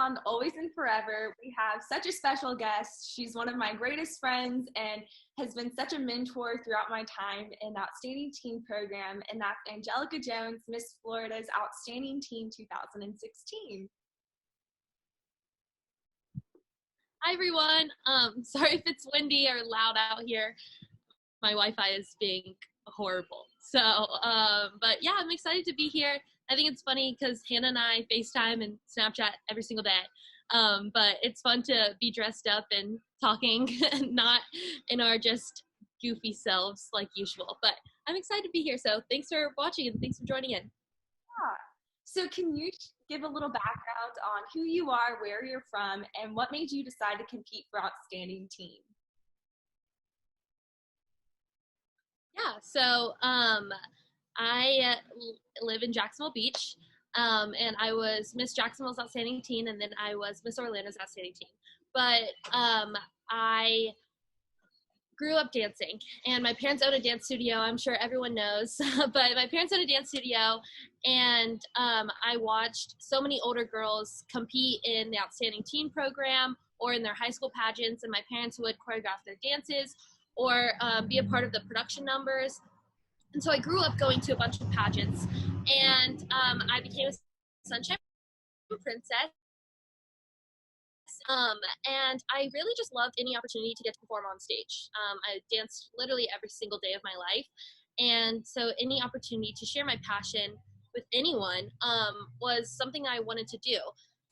on Always and Forever, we have such a special guest. She's one of my greatest friends and has been such a mentor throughout my time in the Outstanding Teen program, and that's Anjelica Jones, Miss Florida's Outstanding Teen 2016. Hi everyone. Sorry if it's windy or loud out here. My Wi-Fi is being horrible. So, but yeah, I'm excited to be here. I think it's funny because Hannah and I FaceTime and Snapchat every single day. But it's fun to be dressed up and talking and not in our just goofy selves like usual. But I'm excited to be here. So thanks for watching and thanks for joining in. Yeah. So can you give a little background on who you are, where you're from, and what made you decide to compete for Outstanding Teen? Yeah, so I live in Jacksonville Beach, and I was Miss Jacksonville's Outstanding Teen, and then I was Miss Orlando's Outstanding Teen. But I grew up dancing, and my parents own a dance studio. I'm sure everyone knows, but my parents own a dance studio, and I watched so many older girls compete in the Outstanding Teen program or in their high school pageants, and my parents would choreograph their dances or be a part of the production numbers. And so I grew up going to a bunch of pageants, and I became a Sunshine Princess. And I really just loved any opportunity to get to perform on stage. I danced literally every single day of my life. And so any opportunity to share my passion with anyone was something I wanted to do.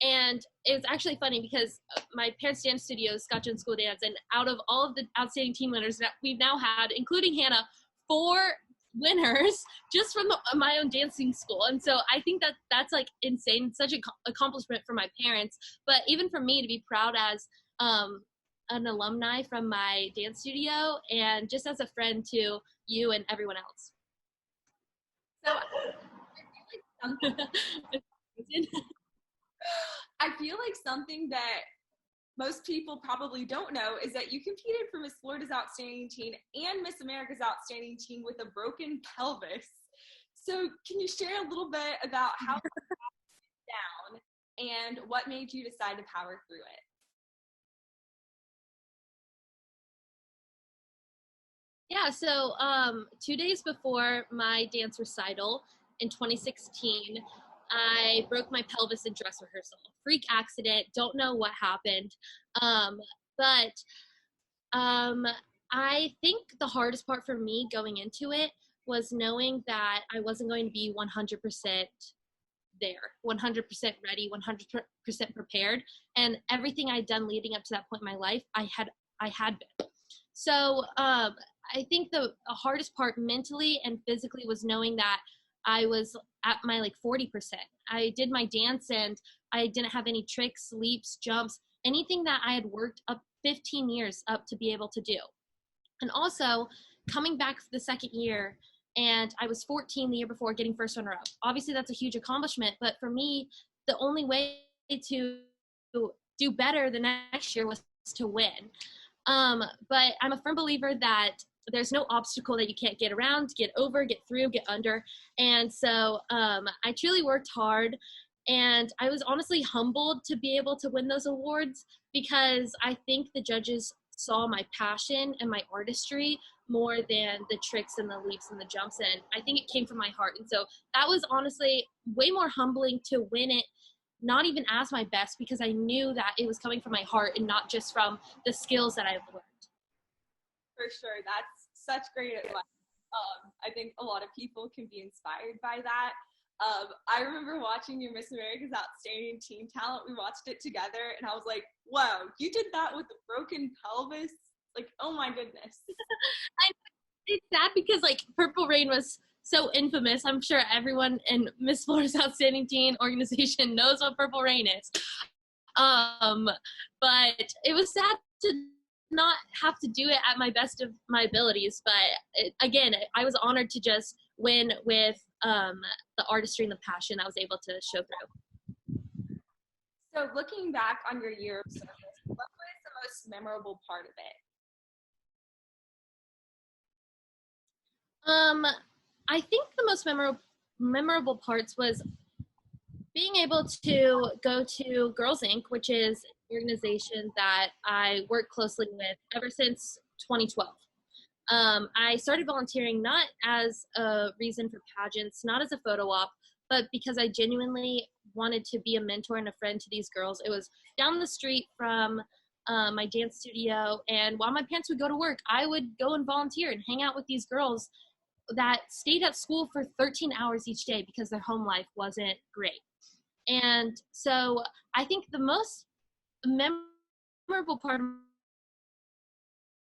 And it was actually funny because my parents' dance studio is Scott Jones School Dance, and out of all of the Outstanding Teen winners that we've now had, including Hannah, 4 winners just from my own dancing school. And so I think that that's like insane. It's such an accomplishment for my parents, but even for me to be proud as an alumni from my dance studio and just as a friend to you and everyone else. So I feel like something that most people probably don't know is that you competed for Miss Florida's Outstanding Teen and Miss America's Outstanding Teen with a broken pelvis. So can you share a little bit about how you got down and what made you decide to power through it? Yeah, so 2 days before my dance recital in 2016, I broke my pelvis in dress rehearsal. Freak accident, don't know what happened. But I think the hardest part for me going into it was knowing that I wasn't going to be 100% there, 100% ready, 100% prepared. And everything I'd done leading up to that point in my life, I had been. So I think the hardest part mentally and physically was knowing that I was at my like 40%. I did my dance and I didn't have any tricks, leaps, jumps, anything that I had worked up 15 years up to be able to do. And also coming back for the second year, and I was 14 the year before, getting first runner-up. Obviously that's a huge accomplishment, but for me, the only way to do better the next year was to win. But I'm a firm believer that there's no obstacle that you can't get around, get over, get through, get under. And so I truly worked hard, and I was honestly humbled to be able to win those awards because I think the judges saw my passion and my artistry more than the tricks and the leaps and the jumps. And I think it came from my heart. And so that was honestly way more humbling to win it, not even as my best, because I knew that it was coming from my heart and not just from the skills that I've learned. For sure, that's such great advice. I think a lot of people can be inspired by that. I remember watching your Miss America's Outstanding Teen Talent. We watched it together, and I was like, wow, you did that with a broken pelvis? Like, oh my goodness. It's sad because, like, Purple Rain was so infamous. I'm sure everyone in Miss Florida's Outstanding Teen organization knows what Purple Rain is. But it was sad to not have to do it at my best of my abilities. But again, I was honored to just win with the artistry and the passion I was able to show through. So looking back on your year of service, what was the most memorable part of it? I think the most memorable parts was being able to go to Girls Inc., which is an organization that I work closely with ever since 2012. I started volunteering not as a reason for pageants, not as a photo op, but because I genuinely wanted to be a mentor and a friend to these girls. It was down the street from my dance studio, and while my parents would go to work, I would go and volunteer and hang out with these girls that stayed at school for 13 hours each day because their home life wasn't great. And so I think the most memorable part of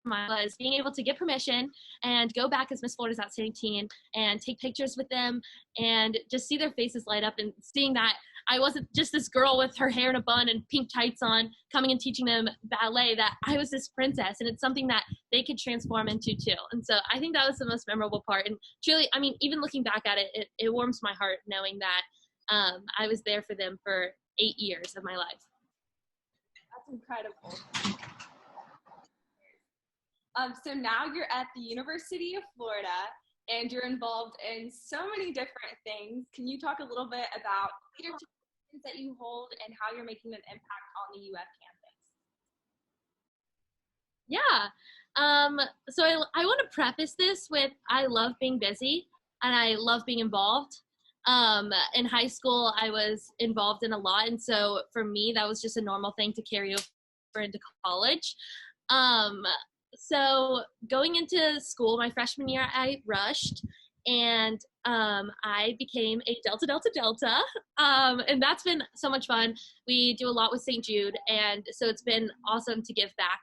was being able to get permission and go back as Miss Florida's Outstanding Teen and take pictures with them and just see their faces light up and seeing that I wasn't just this girl with her hair in a bun and pink tights on coming and teaching them ballet, that I was this princess, and it's something that they could transform into too. And so I think that was the most memorable part. And truly, I mean, even looking back at it, it warms my heart knowing that I was there for them for 8 years of my life. That's incredible. So now you're at the University of Florida and you're involved in so many different things. Can you talk a little bit about leadership that you hold and how you're making an impact on the UF Yeah. So I want to preface this with I love being busy and I love being involved. In high school, I was involved in a lot. And so for me, that was just a normal thing to carry over into college. So going into school, my freshman year, I rushed and I became a Delta Delta Delta. And that's been so much fun. We do a lot with St. Jude, and so it's been awesome to give back.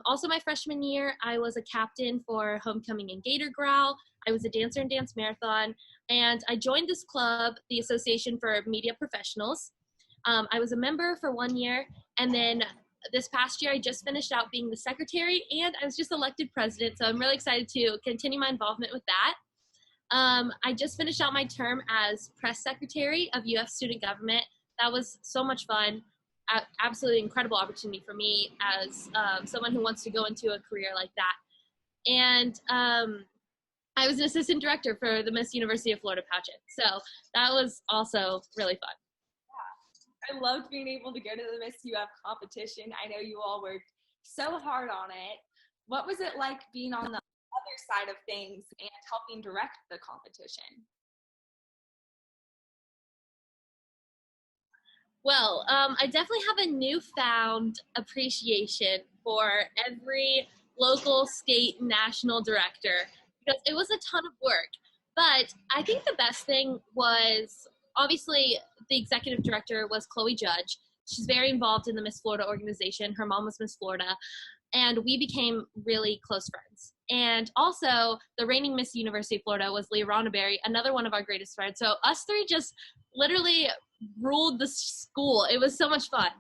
Also, my freshman year, I was a captain for homecoming and Gator Growl. I was a dancer in Dance Marathon, and I joined this club, the Association for Media Professionals. I was a member for 1 year, and then this past year, I just finished out being the secretary, and I was just elected president, so I'm really excited to continue my involvement with that. I just finished out my term as press secretary of UF Student Government. That was so much fun. Absolutely incredible opportunity for me as someone who wants to go into a career like that. And I was an assistant director for the Miss University of Florida pageant. So that was also really fun. Yeah, I loved being able to go to the Miss UF competition. I know you all worked so hard on it. What was it like being on the other side of things and helping direct the competition? Well, I definitely have a newfound appreciation for every local, state, national director because it was a ton of work. But I think the best thing was obviously the executive director was Chloe Judge. She's very involved in the Miss Florida organization. Her mom was Miss Florida, and we became really close friends. And also, the reigning Miss University of Florida was Leah Ronneberry, another one of our greatest friends. So us three just literally ruled the school. It was so much fun.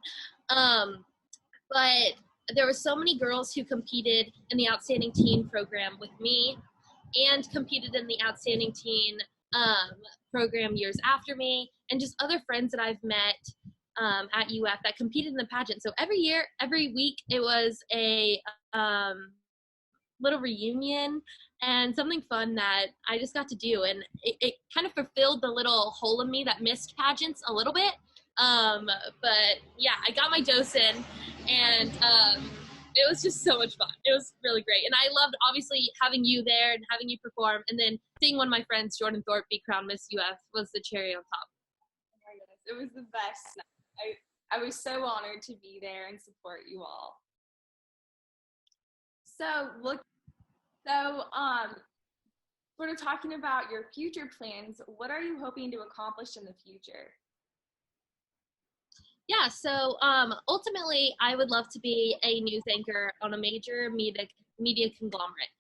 But there were so many girls who competed in the Outstanding Teen program with me and competed in the Outstanding Teen program years after me, and just other friends that I've met at UF that competed in the pageant. So every year, every week, it was a little reunion and something fun that I just got to do. And it kind of fulfilled the little hole in me that missed pageants a little bit. But yeah, I got my dose in, and it was just so much fun. It was really great. And I loved, obviously, having you there and having you perform. And then seeing one of my friends, Jordan Thorpe, be crowned Miss UF was the cherry on top. Oh my goodness, it was the best. I was so honored to be there and support you all. So sort of talking about your future plans, what are you hoping to accomplish in the future? Yeah, so ultimately, I would love to be a news anchor on a major media conglomerate.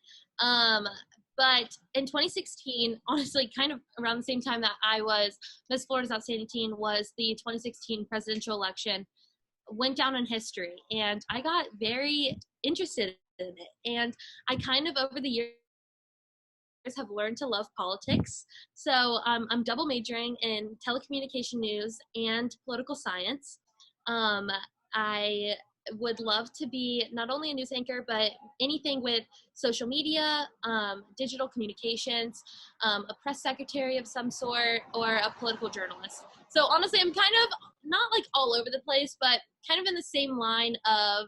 But in 2016, honestly, kind of around the same time that I was Miss Florida's Outstanding Teen, was the 2016 presidential election, went down in history. And I got very interested in it. And I kind of, over the years, have learned to love politics. So I'm double majoring in telecommunication news and political science. I would love to be not only a news anchor, but anything with social media, digital communications, a press secretary of some sort, or a political journalist. So honestly, I'm kind of not like all over the place, but kind of in the same line of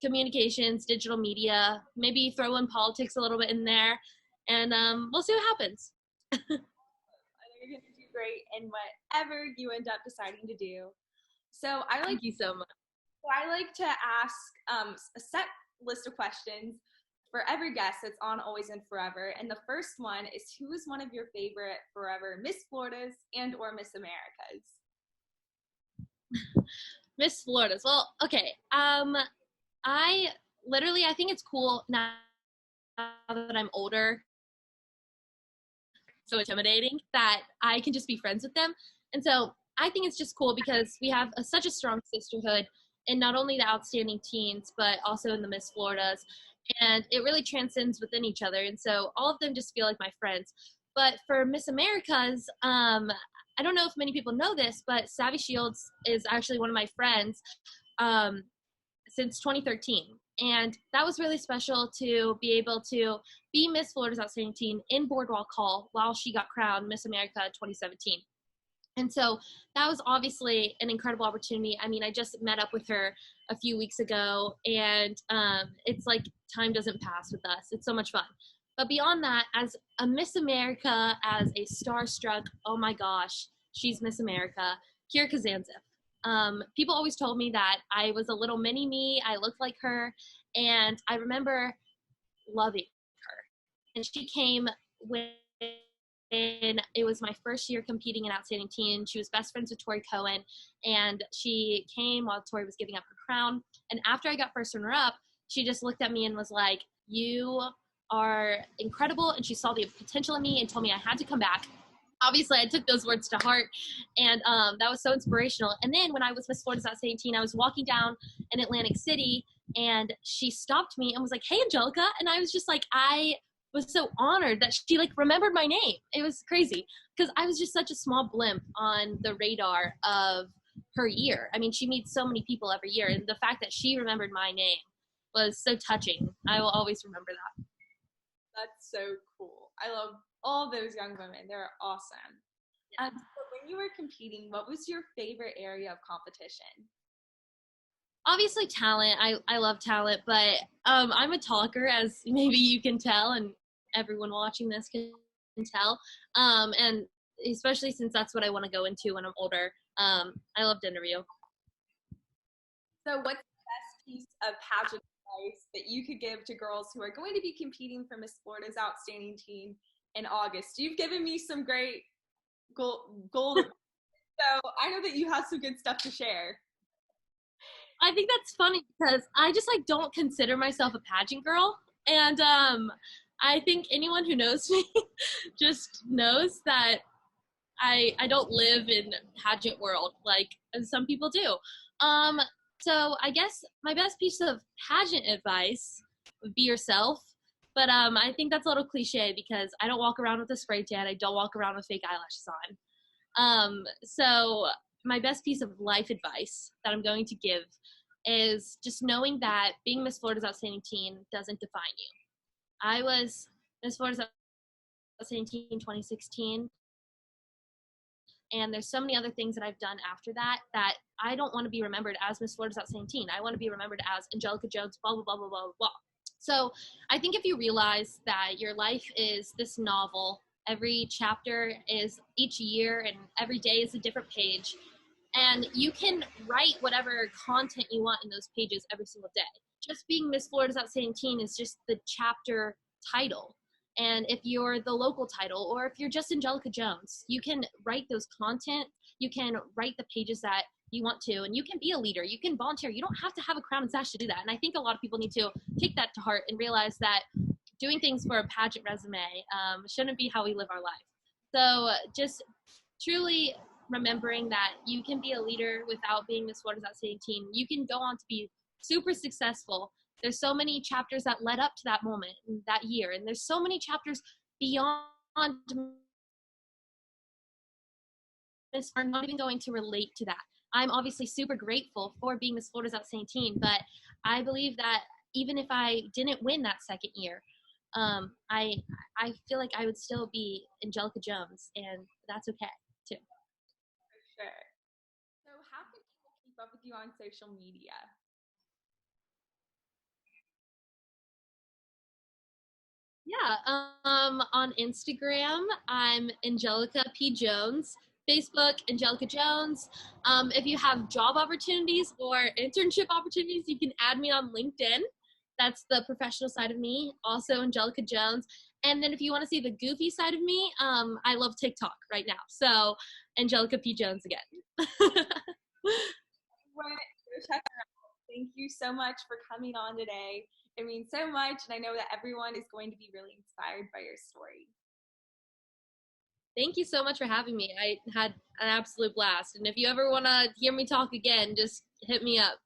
communications, digital media, maybe throw in politics a little bit in there, and we'll see what happens. I think you're going to do great in whatever you end up deciding to do. So Thank you so much. I like to ask a set list of questions for every guest that's on Always and Forever. And the first one is, who is one of your favorite forever Miss Floridas and or Miss Americas? Miss Floridas. Well, okay. I think it's cool now that I'm older, so intimidating, that I can just be friends with them. And so I think it's just cool because we have such a strong sisterhood in not only the outstanding teens, but also in the Miss Floridas. And it really transcends within each other. And so all of them just feel like my friends. But for Miss Americas, I don't know if many people know this, but Savvy Shields is actually one of my friends since 2013. And that was really special to be able to be Miss Florida's Outstanding Teen in Boardwalk Hall while she got crowned Miss America 2017. And so that was obviously an incredible opportunity. I mean, I just met up with her a few weeks ago, and it's like time doesn't pass with us. It's so much fun. But beyond that, as a Miss America, as a starstruck, oh my gosh, she's Miss America, Kira Kazantzis. People always told me that I was a little mini me, I looked like her, and I remember loving her. And she came when it was my first year competing in Outstanding Teen. She was best friends with Tori Cohen, and she came while Tori was giving up her crown. And after I got first runner-up, she just looked at me and was like, "You are incredible," and she saw the potential in me and told me I had to come back. Obviously, I took those words to heart, and that was so inspirational. And then when I was Miss Florida's Outstanding Teen, I was walking down in Atlantic City, and she stopped me and was like, "Hey, Anjelica," and I was just like, I was so honored that she like remembered my name. It was crazy because I was just such a small blimp on the radar of her year. I mean, she meets so many people every year, and the fact that she remembered my name was so touching. I will always remember that. That's so cool. I love all those young women. They're awesome. Yeah. So when you were competing, what was your favorite area of competition? Obviously talent. I love talent, but I'm a talker, as maybe you can tell, and everyone watching this can tell. And especially since that's what I want to go into when I'm older. I love to interview. So what's the best piece of pageant advice that you could give to girls who are going to be competing for Miss Florida's Outstanding Teen in August? You've given me some great gold so I know that you have some good stuff to share. I think that's funny because I just like don't consider myself a pageant girl, and I think anyone who knows me just knows that I don't live in pageant world like some people do. So I guess my best piece of pageant advice would be yourself. But I think that's a little cliche because I don't walk around with a spray tan. I don't walk around with fake eyelashes on. So my best piece of life advice that I'm going to give is just knowing that being Miss Florida's Outstanding Teen doesn't define you. I was Miss Florida's Outstanding Teen 2016, and there's so many other things that I've done after that that I don't want to be remembered as Miss Florida's Outstanding Teen. I want to be remembered as Anjelica Jones, blah, blah, blah, blah, blah, blah. So I think if you realize that your life is this novel, every chapter is each year and every day is a different page, and you can write whatever content you want in those pages every single day. Just being Miss Florida's Outstanding Teen is just the chapter title. And if you're the local title, or if you're just Anjelica Jones, you can write those content, you can write the pages that you want to, and you can be a leader, you can volunteer. You don't have to have a crown and sash to do that. And I think a lot of people need to take that to heart and realize that doing things for a pageant resume shouldn't be how we live our life. So just truly remembering that you can be a leader without being Miss Florida's Outstanding Teen. You can go on to be super successful. There's so many chapters that led up to that moment, that year, and there's so many chapters beyond Miss are not even going to relate to that. I'm obviously super grateful for being Miss Florida's Outstanding Teen, but I believe that even if I didn't win that second year, I feel like I would still be Anjelica Jones, and that's okay too. For sure. So how can people keep up with you on social media? Yeah, on Instagram, I'm Anjelica P. Jones. Facebook, Anjelica Jones. If you have job opportunities or internship opportunities, you can add me on LinkedIn. That's the professional side of me, also Anjelica Jones. And then if you want to see the goofy side of me, I love TikTok right now. So Anjelica P. Jones again. Thank you so much for coming on today. It means so much, and I know that everyone is going to be really inspired by your story. Thank you so much for having me. I had an absolute blast. And if you ever want to hear me talk again, just hit me up.